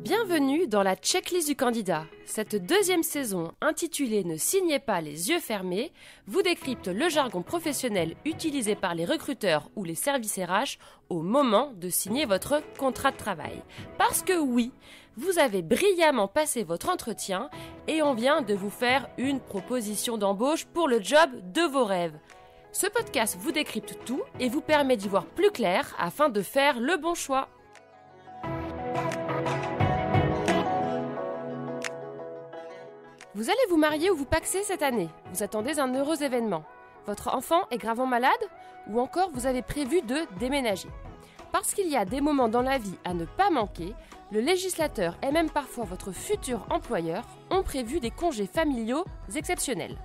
Bienvenue dans la checklist du candidat. Cette deuxième saison, intitulée « Ne signez pas les yeux fermés », vous décrypte le jargon professionnel utilisé par les recruteurs ou les services RH au moment de signer votre contrat de travail. Parce que oui, vous avez brillamment passé votre entretien et on vient de vous faire une proposition d'embauche pour le job de vos rêves. Ce podcast vous décrypte tout et vous permet d'y voir plus clair afin de faire le bon choix. Vous allez vous marier ou vous paxer cette année. Vous attendez un heureux événement. Votre enfant est gravement malade ou encore vous avez prévu de déménager. Parce qu'il y a des moments dans la vie à ne pas manquer, le législateur et même parfois votre futur employeur ont prévu des congés familiaux exceptionnels.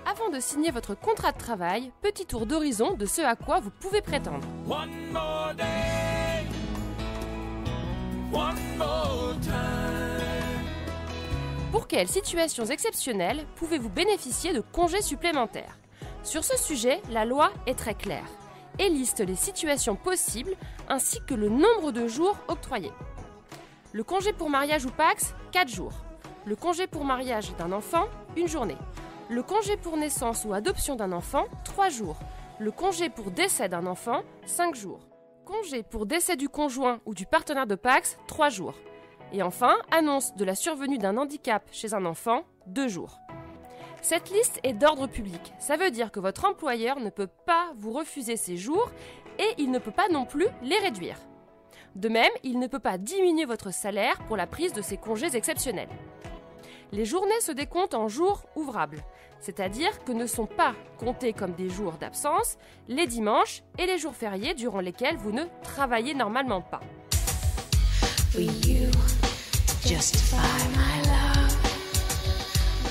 Avant de signer votre contrat de travail, petit tour d'horizon de ce à quoi vous pouvez prétendre. One more day, one more time. Pour quelles situations exceptionnelles pouvez-vous bénéficier de congés supplémentaires ? Sur ce sujet, la loi est très claire et liste les situations possibles ainsi que le nombre de jours octroyés. Le congé pour mariage ou Pacs, 4 jours. Le congé pour mariage d'un enfant, 1 journée. Le congé pour naissance ou adoption d'un enfant, 3 jours. Le congé pour décès d'un enfant, 5 jours. Congé pour décès du conjoint ou du partenaire de Pacs, 3 jours. Et enfin, annonce de la survenue d'un handicap chez un enfant, 2 jours. Cette liste est d'ordre public. Ça veut dire que votre employeur ne peut pas vous refuser ces jours et il ne peut pas non plus les réduire. De même, il ne peut pas diminuer votre salaire pour la prise de ces congés exceptionnels. Les journées se décomptent en jours ouvrables, c'est-à-dire que ne sont pas comptés comme des jours d'absence les dimanches et les jours fériés durant lesquels vous ne travaillez normalement pas.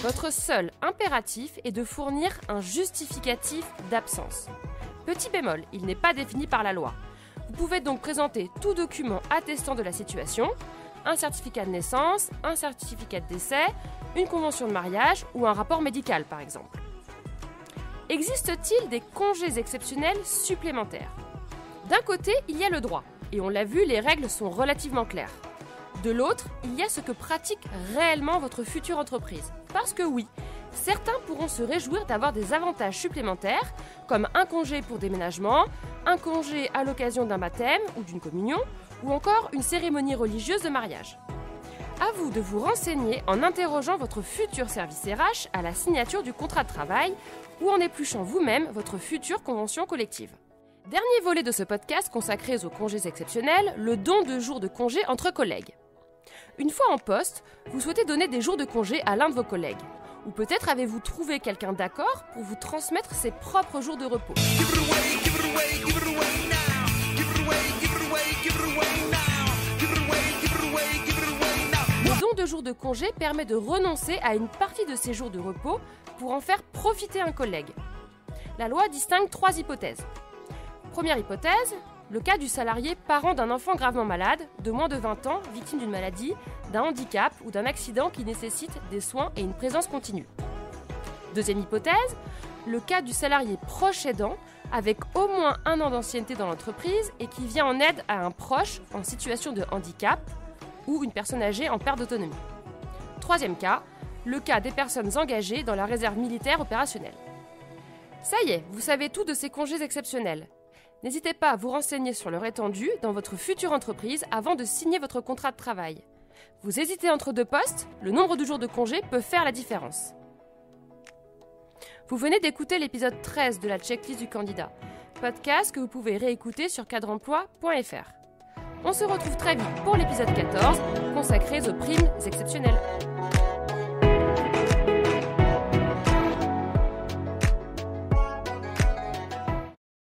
Votre seul impératif est de fournir un justificatif d'absence. Petit bémol, il n'est pas défini par la loi. Vous pouvez donc présenter tout document attestant de la situation, un certificat de naissance, un certificat de décès, une convention de mariage ou un rapport médical par exemple. Existe-t-il des congés exceptionnels supplémentaires ? D'un côté, il y a le droit, et on l'a vu, les règles sont relativement claires. De l'autre, il y a ce que pratique réellement votre future entreprise. Parce que oui, certains pourront se réjouir d'avoir des avantages supplémentaires, comme un congé pour déménagement, un congé à l'occasion d'un baptême ou d'une communion, ou encore une cérémonie religieuse de mariage. À vous de vous renseigner en interrogeant votre futur service RH à la signature du contrat de travail ou en épluchant vous-même votre future convention collective. Dernier volet de ce podcast consacré aux congés exceptionnels, le don de jours de congé entre collègues. Une fois en poste, vous souhaitez donner des jours de congé à l'un de vos collègues. Ou peut-être avez-vous trouvé quelqu'un d'accord pour vous transmettre ses propres jours de repos. Le don de jours de congé permet de renoncer à une partie de ces jours de repos pour en faire profiter un collègue. La loi distingue 3 hypothèses. Première hypothèse, le cas du salarié parent d'un enfant gravement malade, de moins de 20 ans, victime d'une maladie, d'un handicap ou d'un accident qui nécessite des soins et une présence continue. Deuxième hypothèse, le cas du salarié proche aidant avec au moins 1 an d'ancienneté dans l'entreprise et qui vient en aide à un proche en situation de handicap ou une personne âgée en perte d'autonomie. Troisième cas, le cas des personnes engagées dans la réserve militaire opérationnelle. Ça y est, vous savez tout de ces congés exceptionnels. N'hésitez pas à vous renseigner sur leur étendue dans votre future entreprise avant de signer votre contrat de travail. Vous hésitez entre 2 postes, le nombre de jours de congé peut faire la différence. Vous venez d'écouter l'épisode 13 de la checklist du candidat, podcast que vous pouvez réécouter sur cadreemploi.fr. On se retrouve très vite pour l'épisode 14, consacré aux primes exceptionnelles.